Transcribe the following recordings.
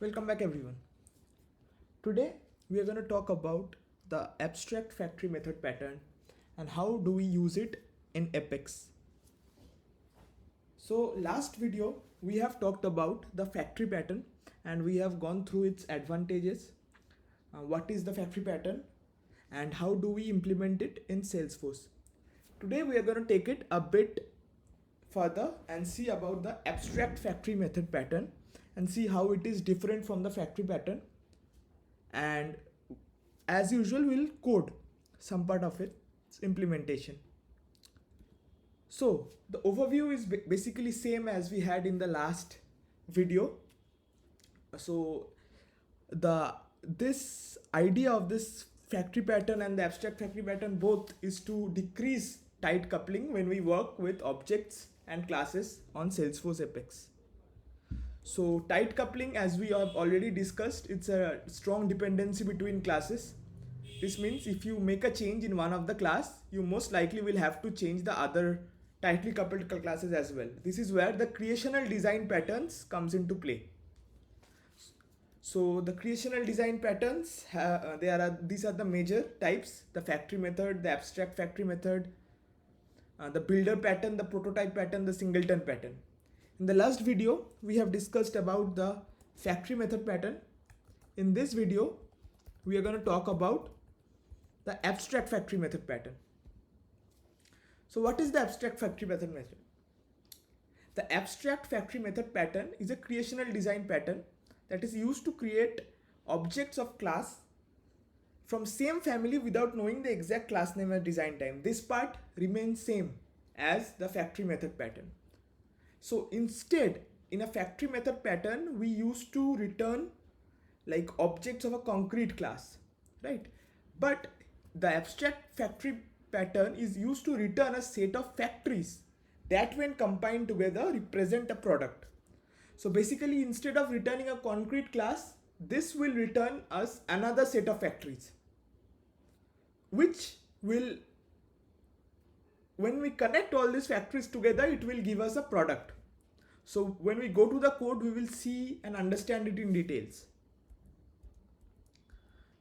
Welcome back everyone. Today we are going to talk about the abstract factory method pattern and how do we use it in Apex. So last video we have talked about the factory pattern and we have gone through its advantages, what is the factory pattern and how do we implement it in Salesforce. Today we are going to take it a bit further and see about the abstract factory method pattern and see how it is different from the factory pattern, and as usual we'll code some part of its implementation. So the overview is basically same as we had in the last video. So the this idea of this factory pattern and the abstract factory pattern both is to decrease tight coupling when we work with objects and classes on Salesforce Apex. So tight coupling, as we have already discussed, it's a strong dependency between classes. This means if you make a change in one of the class, you most likely will have to change the other tightly coupled classes as well. This is where the creational design patterns comes into play. So the creational design patterns, these are the major types: the factory method, the abstract factory method, the builder pattern, the prototype pattern, the singleton pattern. In the last video, we have discussed about the factory method pattern. In this video, we are going to talk about the abstract factory method pattern. So what is the abstract factory method? The abstract factory method pattern is a creational design pattern that is used to create objects of class from same family without knowing the exact class name at design time. This part remains same as the factory method pattern. So instead, in a factory method pattern, we used to return like objects of a concrete class, right? But the abstract factory pattern is used to return a set of factories that when combined together represent a product. So basically, instead of returning a concrete class, this will return us another set of factories, which will, when we connect all these factories together, it will give us a product. So when we go to the code, we will see and understand it in details.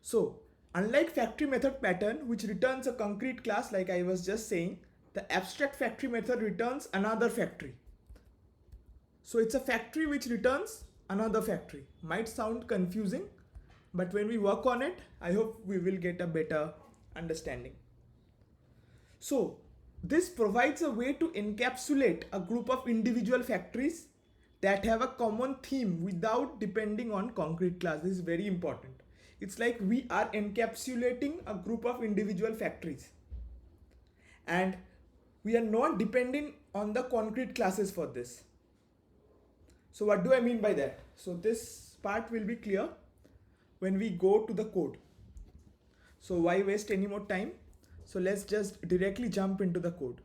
So unlike factory method pattern, which returns a concrete class like I was just saying, the abstract factory method returns another factory. So it's a factory which returns another factory. Might sound confusing, but when we work on it, I hope we will get a better understanding. So this provides a way to encapsulate a group of individual factories that have a common theme without depending on concrete class. This is very important. It's like we are encapsulating a group of individual factories and we are not depending on the concrete classes for this. So what do I mean by that? So this part will be clear when we go to the code. So why waste any more time? So let's just directly jump into the code.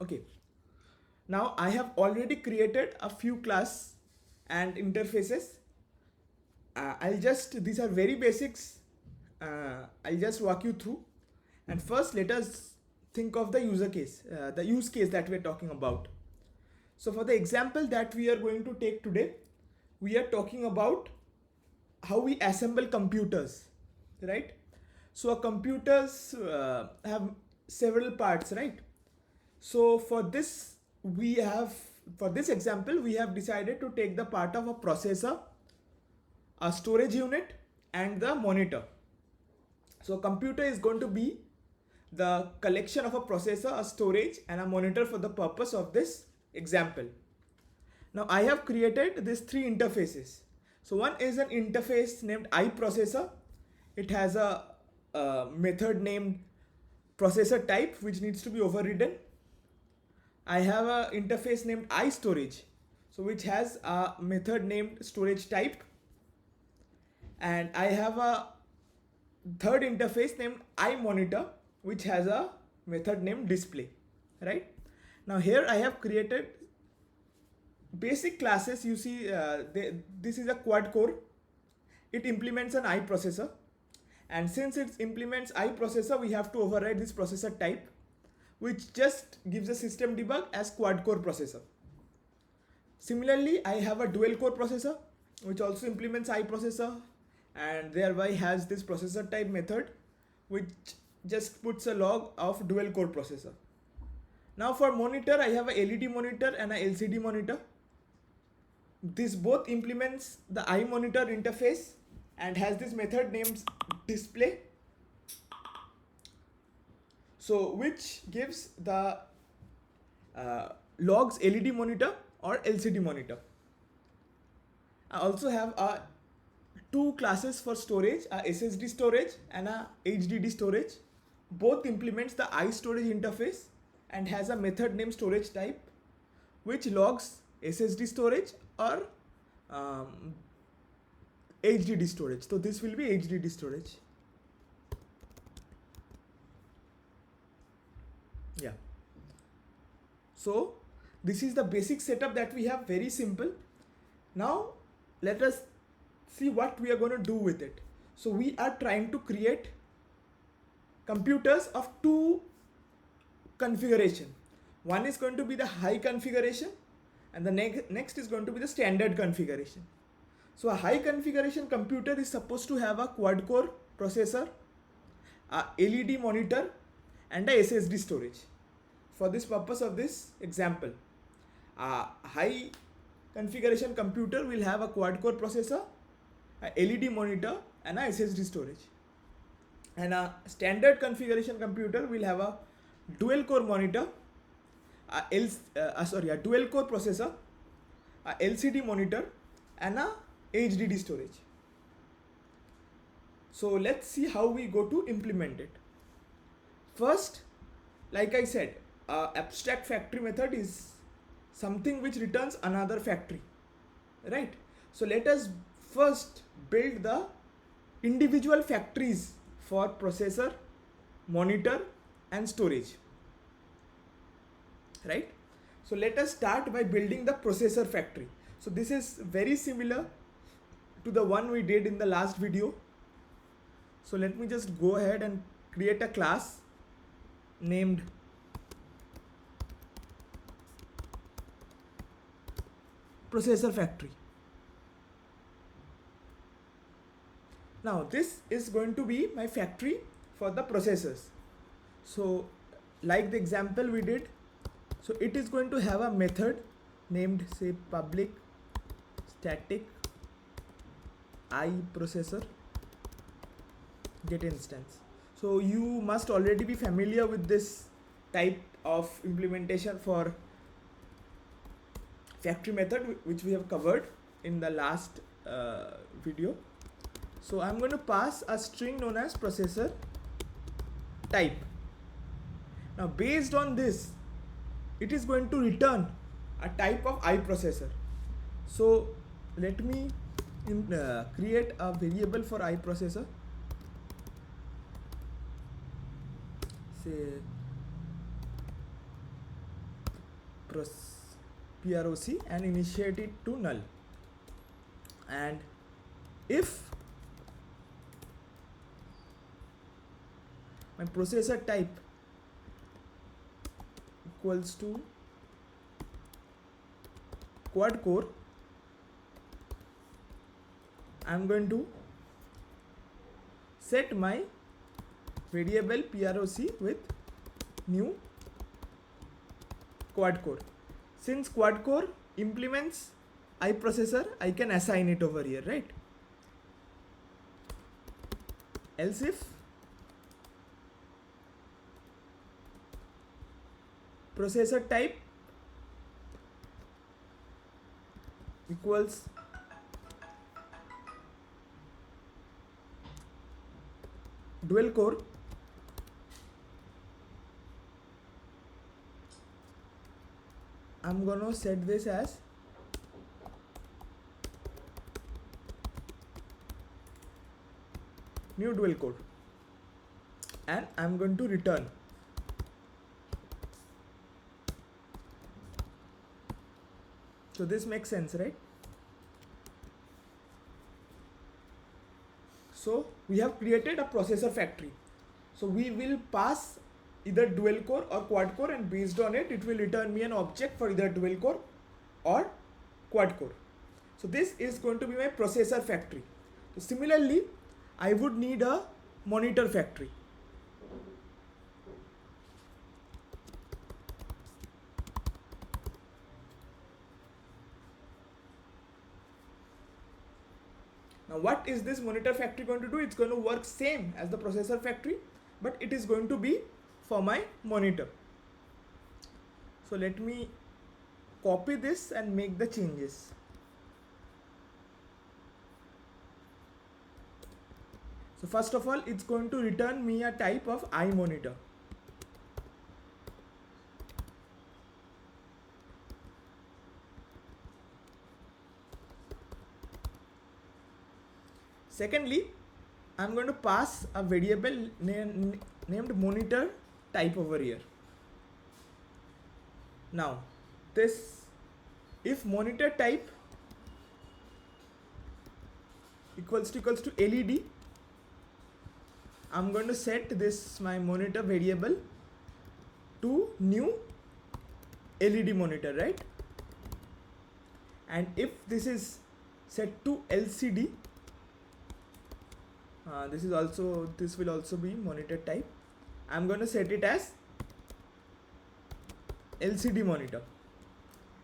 Okay. Now I have already created a few class and interfaces. These are very basics. I'll just walk you through. And first let us think of the use case that we're talking about. So for the example that we are going to take today, we are talking about how we assemble computers, right? So a computers have several parts, right? So for this example, we have decided to take the part of a processor, a storage unit and the monitor. So a computer is going to be the collection of a processor, a storage and a monitor for the purpose of this example. Now I have created these three interfaces. So one is an interface named iProcessor. It has a method named processor type which needs to be overridden. I have a interface named iStorage, so which has a method named storage type, and I have a third interface named iMonitor which has a method named display, right? Now here I have created basic classes. You see this is a quad core. It implements an iProcessor, and since it implements iProcessor, we have to override this processor type, which just gives a system debug as quad core processor. Similarly, I have a dual core processor. which also implements iProcessor and thereby has this processor type method which just puts a log of dual core processor. Now for monitor, I have a LED monitor and a LCD monitor. This both implements the iMonitor interface and has this method named display, so which gives the logs LED monitor or LCD monitor. I also have two classes for storage, a SSD storage and a HDD storage. Both implements the iStorage interface and has a method named storage type which logs SSD storage or HDD storage. So this will be HDD storage. Yeah. So this is the basic setup that we have, very simple. Now let us see what we are going to do with it. So we are trying to create computers of two configuration. One is going to be the high configuration and the next is going to be the standard configuration. So a high configuration computer is supposed to have a quad core processor, a LED monitor and a SSD storage. For this purpose of this example, a high configuration computer will have a quad core processor, a LED monitor and a SSD storage. And a standard configuration computer will have a dual core monitor, a dual core processor, a LCD monitor and a HDD storage. So let's see how we go to implement it. First, like I said, abstract factory method is something which returns another factory, right? So let us first build the individual factories for processor, monitor and storage, right? So let us start by building the processor factory. So this is very similar to the one we did in the last video. So let me just go ahead and create a class named processor factory. Now this is going to be my factory for the processors. So like the example we did, so it is going to have a method named say public static iProcessor get instance. So you must already be familiar with this type of implementation for factory method which we have covered in the last video. So I'm going to pass a string known as processor type. Now based on this, it is going to return a type of iProcessor. So let me create a variable for iProcessor. Say PROC and initiate it to null. And if my processor type equals to quad core, I'm going to set my variable PROC with new quad core. Since quad core implements iProcessor, I can assign it over here, right? Else if processor type equals dual core, I'm gonna set this as new dual core and I'm going to return. So this makes sense, right? So we have created a processor factory. So we will pass either dual core or quad core, and based on it, it will return me an object for either dual core or quad core. So this is going to be my processor factory. So similarly, I would need a monitor factory. Now what is this monitor factory going to do? It's going to work same as the processor factory, but it is going to be for my monitor. So let me copy this and make the changes. So first of all, it's going to return me a type of iMonitor. Secondly, I'm going to pass a variable named monitor type over here. Now this, if monitor type equals to LED, I'm going to set this my monitor variable to new LED monitor, right? And if this is set to LCD, this will also be monitor type. I'm going to set it as LCD monitor,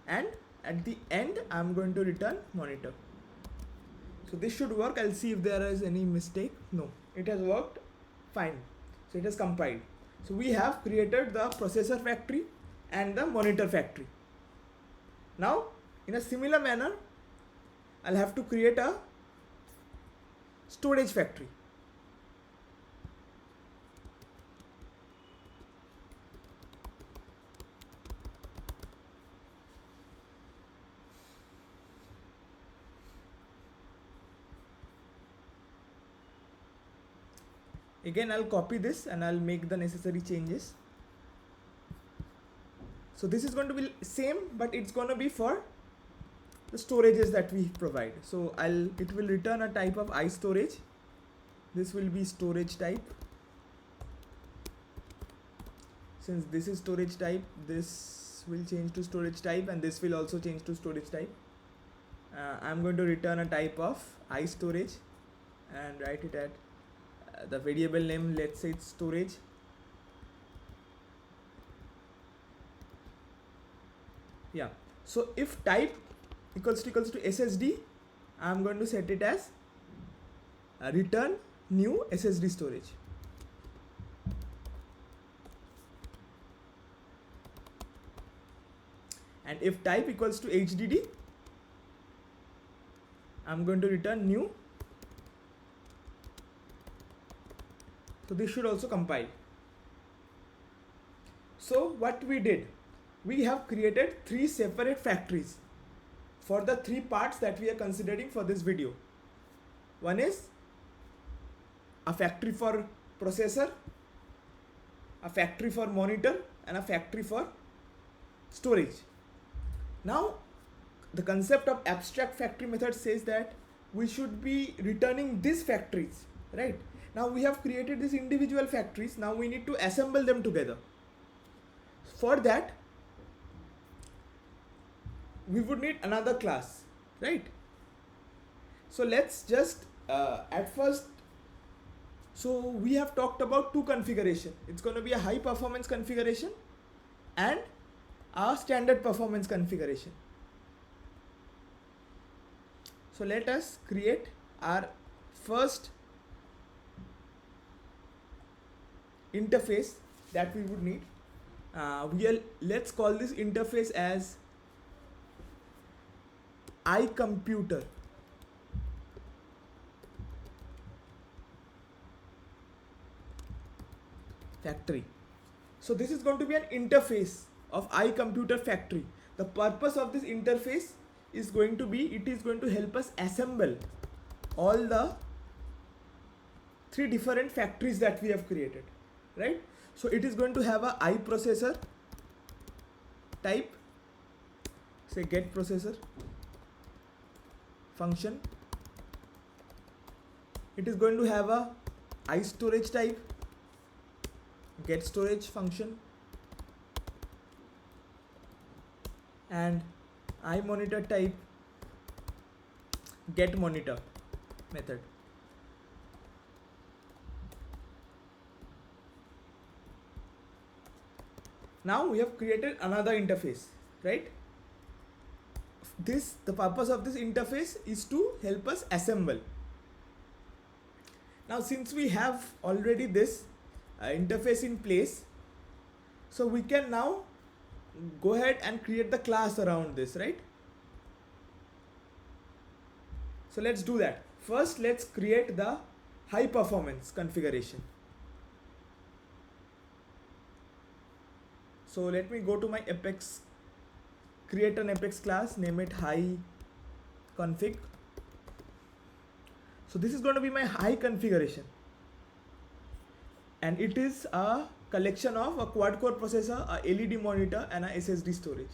and at the end I'm going to return monitor. So this should work. I'll see if there is any mistake. No, it has worked fine. So it has compiled. So we have created the processor factory and the monitor factory. Now in a similar manner, I'll have to create a storage factory. Again, I'll copy this and I'll make the necessary changes. So this is going to be same, but it's going to be for the storages that we provide. So it will return a type of iStorage. This will be storage type. Since this is storage type, this will change to storage type, and this will also change to storage type. I'm going to return a type of iStorage and write it at the variable name, let's say it's storage. Yeah, so if type equals to SSD, I'm going to set it as return new SSD storage. And if type equals to HDD, I'm going to return new. So this should also compile. So what we did, we have created 3 separate factories for the 3 parts that we are considering for this video. One is a factory for processor, a factory for monitor, and a factory for storage. Now the concept of abstract factory method says that we should be returning these factories, right? Now we have created these individual factories. Now we need to assemble them together. For that, we would need another class, right? So let's just at first, so we have talked about 2 configuration. It's going to be a high performance configuration and a standard performance configuration. So let us create our first interface that we would need. Let's call this interface as iComputer. Factory. So this is going to be an interface of iComputer factory. The purpose of this interface is going to be, it is going to help us assemble all the 3 different factories that we have created, right? So it is going to have a iProcessor type, say get processor function. It is going to have a iStorage type, get storage function, and iMonitor type, get monitor method. Now we have created another interface, right? The purpose of this interface is to help us assemble. Now since we have already this interface in place, so we can now go ahead and create the class around this, right? So let's do that. First let's create the high performance configuration. So let me go to my Apex, create an Apex class, name it high config. So this is going to be my high configuration, and it is a collection of a quad core processor, a LED monitor, and a SSD storage.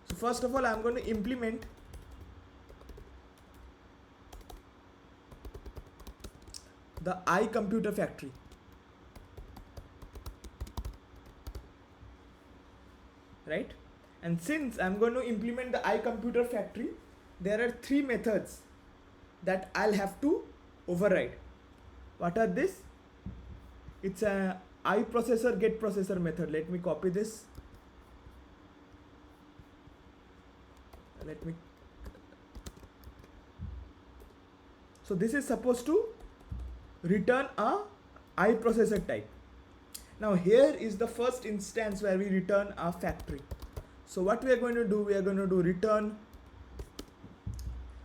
So first of all, I'm going to implement the iComputer Factory. Right? And since I'm going to implement the iComputer Factory, there are 3 methods that I'll have to override. What are this? It's a iProcessor get processor method. Let me copy this. So this is supposed to return a iProcessor type. Now here is the first instance where we return our factory. So what we are going to do, we are going to do return,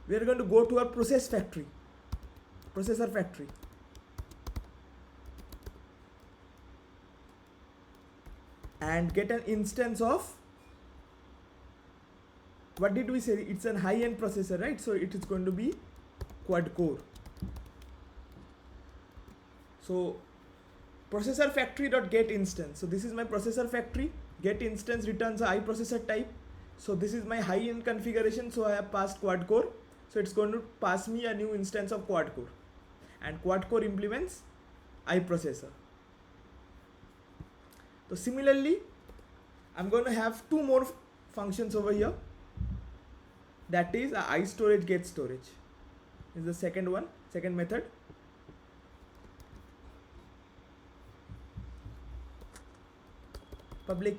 we are going to go to our processor factory, and get an instance of, what did we say, it's a high-end processor, right? So it is going to be quad core. So processor factory dot get instance. So this is my processor factory. Get instance returns a iProcessor type. So this is my high-end configuration. So I have passed quad core. So it's going to pass me a new instance of quad core, and quad core implements iProcessor. So similarly, I'm going to have 2 more functions over here. That is a iStorage get storage. This is the second one, second method. Public.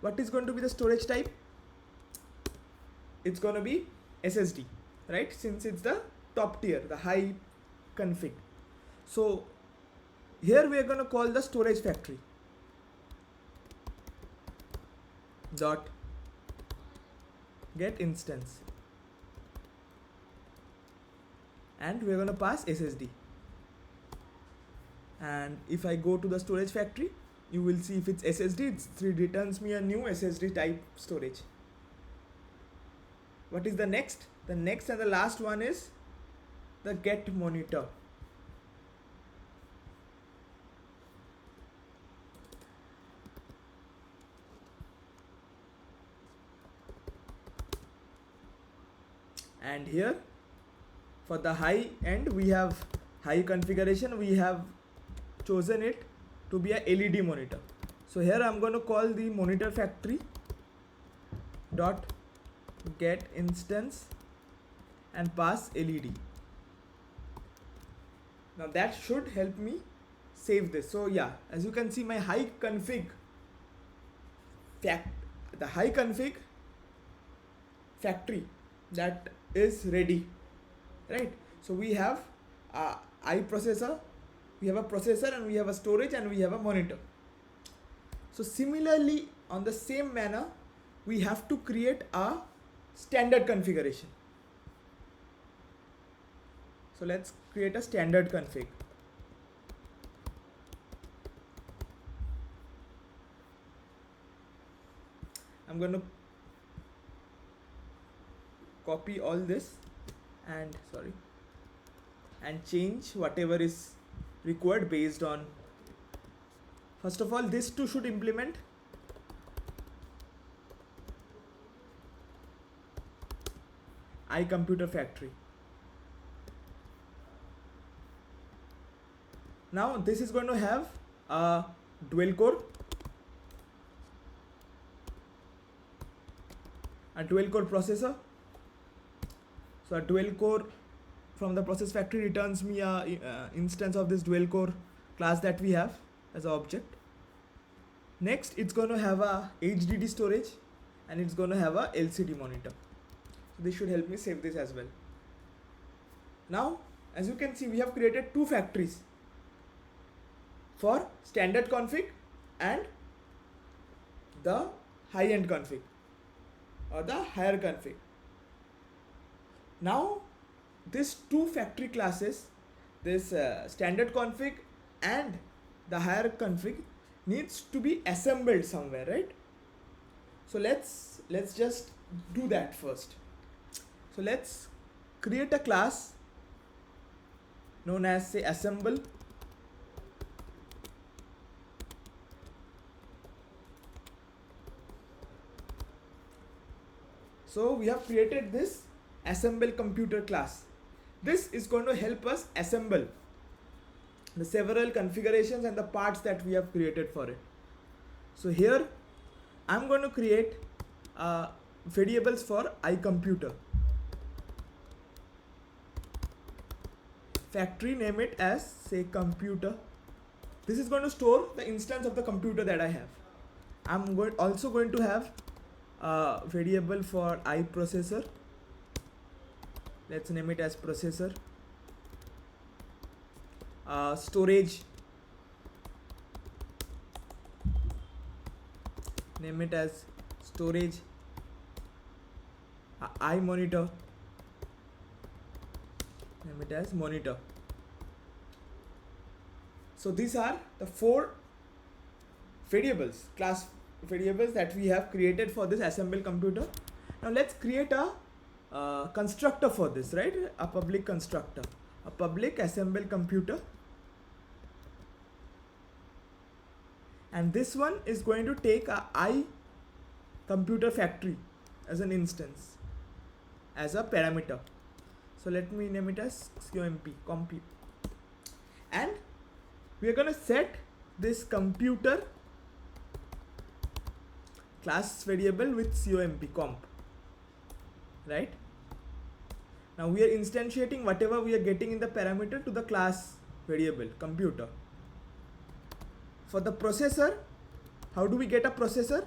What is going to be the storage type? It's going to be SSD, right? Since it's the top tier, the high config. So here we are going to call the storage factory dot get instance, and we are going to pass SSD. And if I go to the storage factory, you will see if it's SSD, it returns me a new SSD type storage. What is the next? The next and the last one is the get monitor. And here for the high end, we have high configuration, we have chosen it to be a LED monitor. So here I'm going to call the monitor factory dot get instance and pass LED. Now that should help me save this. So yeah, as you can see, my high config the high config factory that is ready, right? So we have a iProcessor, we have a processor, and we have a storage, and we have a monitor. So similarly, on the same manner, we have to create a standard configuration. So let's create a standard config. I'm going to copy all this and change whatever is required based on, first of all, this too should implement iComputer Factory. Now this is going to have a dual core, a dual core processor. So a dual core from the process factory returns me a instance of this dual core class that we have as an object. Next, it's going to have a HDD storage and it's going to have a LCD monitor. So this should help me save this as well. Now, as you can see, we have created two factories for standard config and the high-end config or the higher config. Now, these two factory classes, this standard config and the higher config, needs to be assembled somewhere, right? So let's just do that first. So let's create a class known as, say, assemble. So we have created this assemble computer class. This is going to help us assemble the several configurations and the parts that we have created for it. So here I'm going to create variables for iComputer. Factory, name it as, say, computer. This is going to store the instance of the computer that I have. I'm also going to have a variable for iProcessor. Let's name it as processor. Storage, name it as storage. iMonitor, name it as monitor. So these are the four variables, class variables that we have created for this assemble computer. Now let's create a constructor for this, right? A public constructor, a public assemble computer. And this one is going to take a iComputer factory as an instance, as a parameter. So let me name it as comp. And we are going to set this computer class variable with comp, right? Now we are instantiating whatever we are getting in the parameter to the class variable computer. For the processor, how do we get a processor?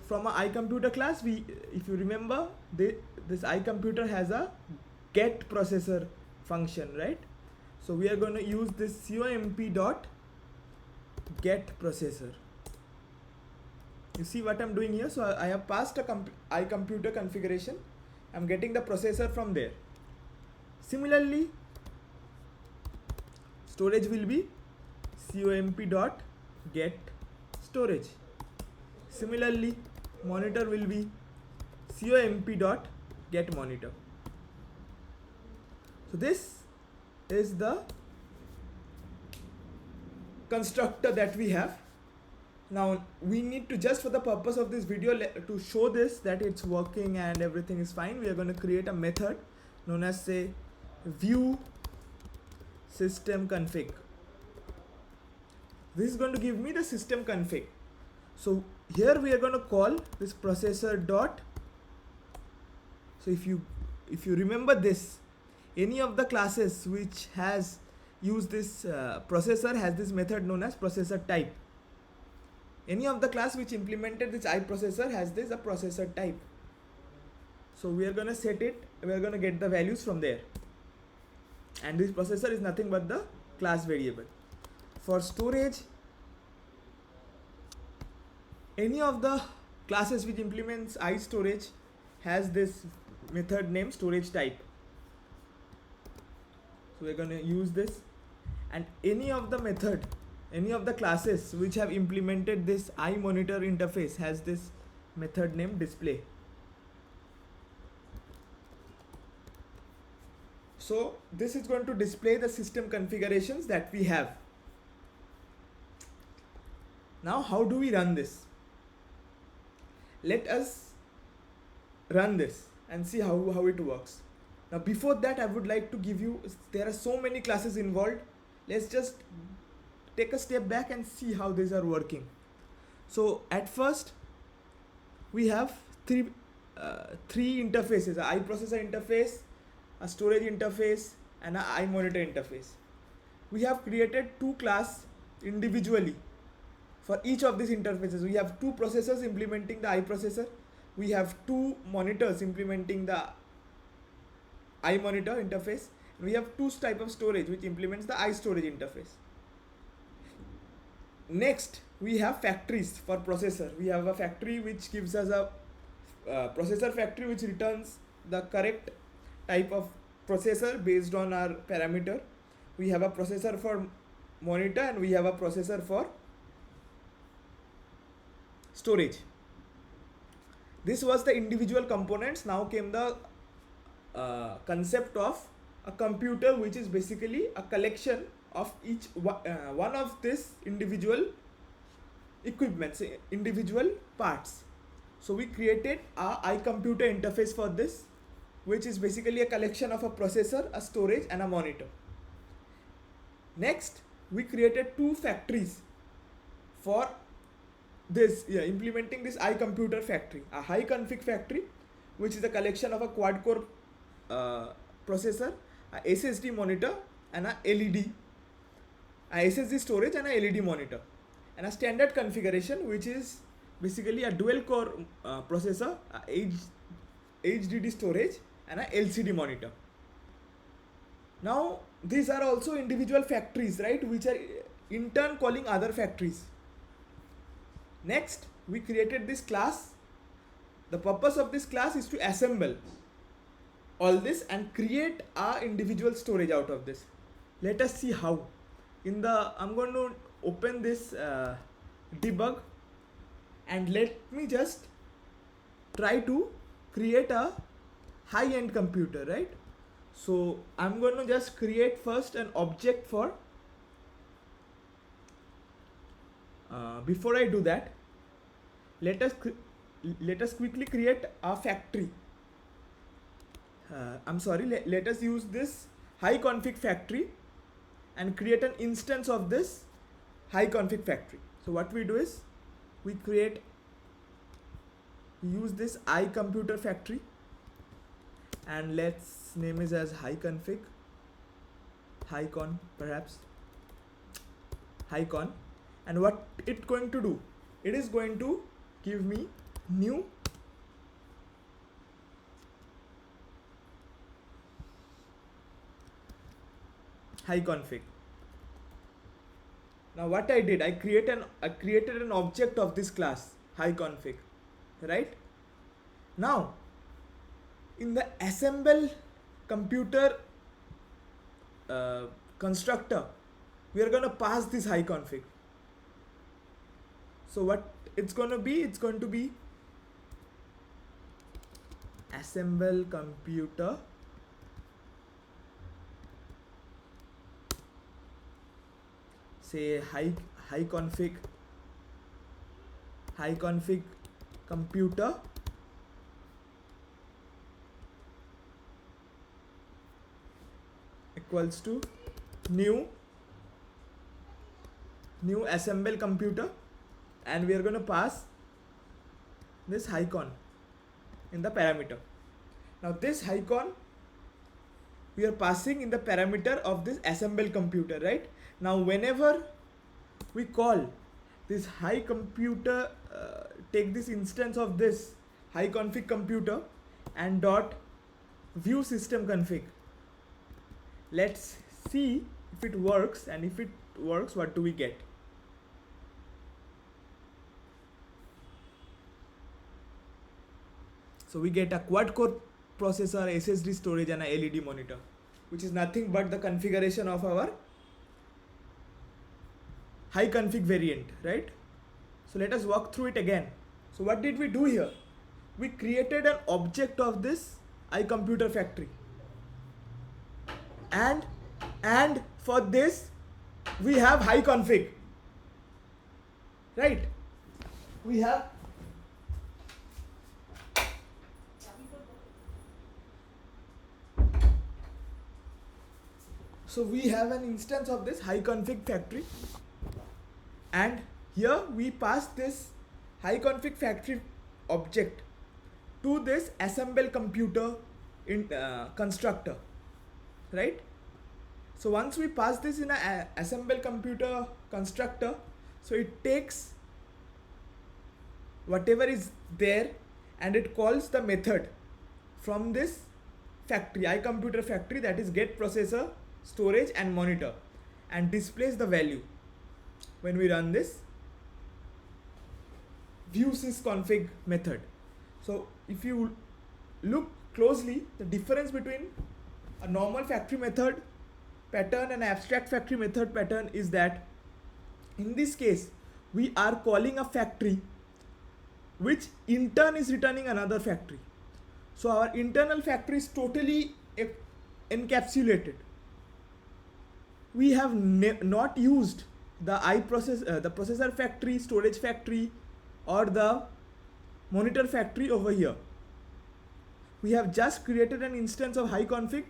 From a iComputer class, if you remember, this iComputer has a get processor function, right? So we are going to use this comp get processor. You see what I'm doing here? So I have passed a iComputer configuration. I'm getting the processor from there. Similarly, storage will be comp get storage. Similarly, monitor will be comp get monitor. So this is the constructor that we have. Now we need to, just for the purpose of this video, to show this that it's working and everything is fine, we are going to create a method known as, say, view system config. This is going to give me the system config. So here we are going to call this processor dot. So if you remember this, any of the classes which has used this processor has this method known as processor type. Any of the class which implemented this iProcessor has this a processor type. So we are going to set it, we are going to get the values from there. And this processor is nothing but the class variable. For storage, any of the classes which implements iStorage has this method name storage type. So we're going to use this. And any of the classes which have implemented this iMonitor interface has this method name display. So this is going to display the system configurations that we have. Now how do we run this? Let us run this and see how it works. Now before that, I would like to give you, there are so many classes involved. Let's just take a step back and see how these are working. So at first we have three three interfaces: a iProcessor interface, a storage interface, and a iMonitor interface. We have created two classes individually for each of these interfaces. We have two processors implementing the iProcessor. We have two monitors implementing the iMonitor interface. We have two type of storage which implements the iStorage interface. Next, we have factories for processor. We have a factory which gives us a processor factory which returns the correct type of processor based on our parameter. We have a processor for monitor and we have a processor for storage. This was the individual components. Now came the concept of a computer, which is basically a collection of each one of this individual equipments, individual parts. So we created a iComputer interface for this, which is basically a collection of a processor, a storage, and a monitor. Next, we created two factories for this, implementing this iComputer factory. A high config factory, which is a collection of a quad core processor, a SSD monitor, and a LED, a SSD storage, and a LED monitor, and a standard configuration, which is basically a dual core processor, a HDD storage, and a LCD monitor. Now these are also individual factories, right, which are in turn calling other factories. Next, we created this class. The purpose of this class is to assemble all this and create our individual storage out of this. Let us see how. I'm going to open this debug, and let me just try to create a high-end computer, right? So I'm going to just create first an object for before I do that, let us quickly create a factory. Let us use this high config factory and create an instance of this high config factory. So what we do is we use this iComputer factory, and let's name it as HighCon, and what it's going to do, it is going to give me new HighConfig. Now what I did, I created an object of this class HighConfig, right? Now in the assemble computer constructor, we are going to pass this HighConfig. So what it's going to be assemble computer say HighConfig computer equals to new assemble computer, and we are going to pass this HighCon in the parameter. Now this HighCon we are passing in the parameter of this assemble computer, right? Now whenever we call this HighComputer, take this instance of this HighConfig computer and dot view system config. Let's see if it works, and if it works, what do we get? So we get a quad core processor, SSD storage, and a LED monitor, which is nothing but the configuration of our high config variant, right? So let us walk through it again. So what did we do here? We created an object of this iComputer factory, and for this we have HighConfig, right? We have an instance of this HighConfig factory, and here we pass this HighConfig factory object to this assemble computer in constructor, right? So once we pass this in a assemble computer constructor, so it takes whatever is there and it calls the method from this factory, iComputer factory, that is get processor, storage and monitor, and displays the value. When we run this view sysconfig method, so if you look closely, the difference between a normal factory method pattern and abstract factory method pattern is that in this case we are calling a factory which in turn is returning another factory. So our internal factory is totally encapsulated. We have not used the the processor factory, storage factory or the monitor factory over here. We have just created an instance of iConfig,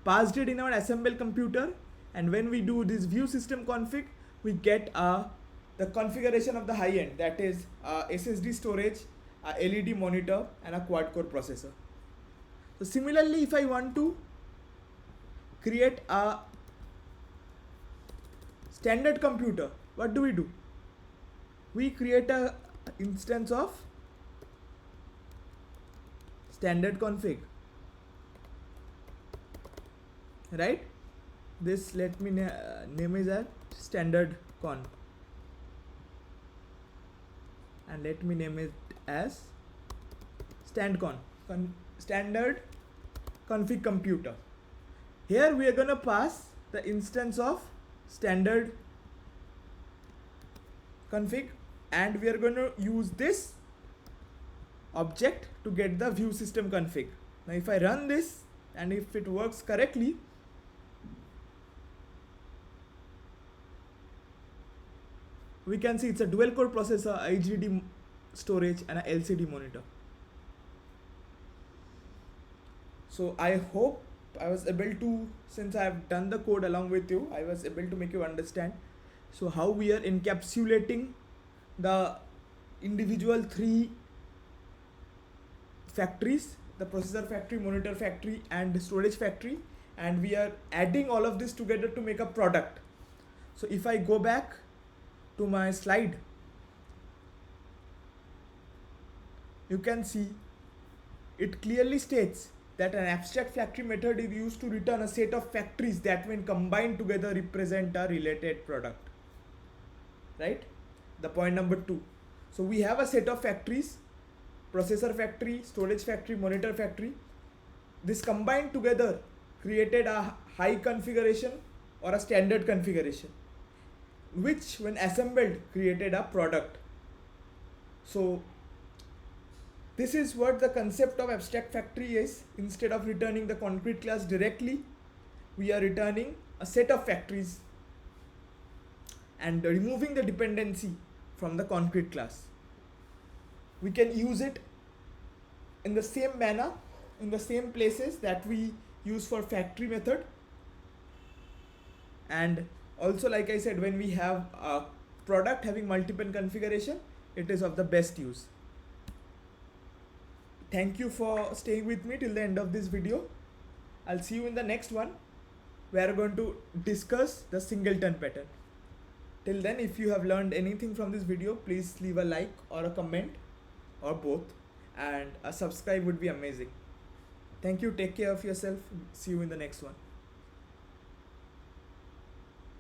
passed it in our assemble computer, and when we do this view system config, we get the configuration of the high end, that is SSD storage, a LED monitor and a quad core processor. So similarly, if I want to create a standard computer, what do? We create a instance of standard config, right? This, let me name is as standard con, and let me name it as standard config computer. Here we are going to pass the instance of standard config, and we are going to use this object to get the view system config. Now if I run this and if it works correctly, we can see it's a dual core processor, HDD storage and a LCD monitor. So I hope I was able to, since I have done the code along with you, I was able to make you understand so how we are encapsulating the individual three factories, the processor factory, monitor factory and storage factory, and we are adding all of this together to make a product. So if I go back to my slide, you can see it clearly states that an abstract factory method is used to return a set of factories that when combined together represent a related product, right? The point number 2. So we have a set of factories, processor factory, storage factory, monitor factory. This combined together created a high configuration or a standard configuration, which when assembled created a product. So this is what the concept of abstract factory is. Instead of returning the concrete class directly, we are returning a set of factories and removing the dependency from the concrete class. We can use it in the same manner, in the same places that we use for factory method. And also, like I said, when we have a product having multiple configuration, it is of the best use. Thank you for staying with me till the end of this video. I'll see you in the next one. We are going to discuss the singleton pattern. Till then, if you have learned anything from this video, please leave a like or a comment or both, and a subscribe would be amazing. Thank you. Take care of yourself. See you in the next one.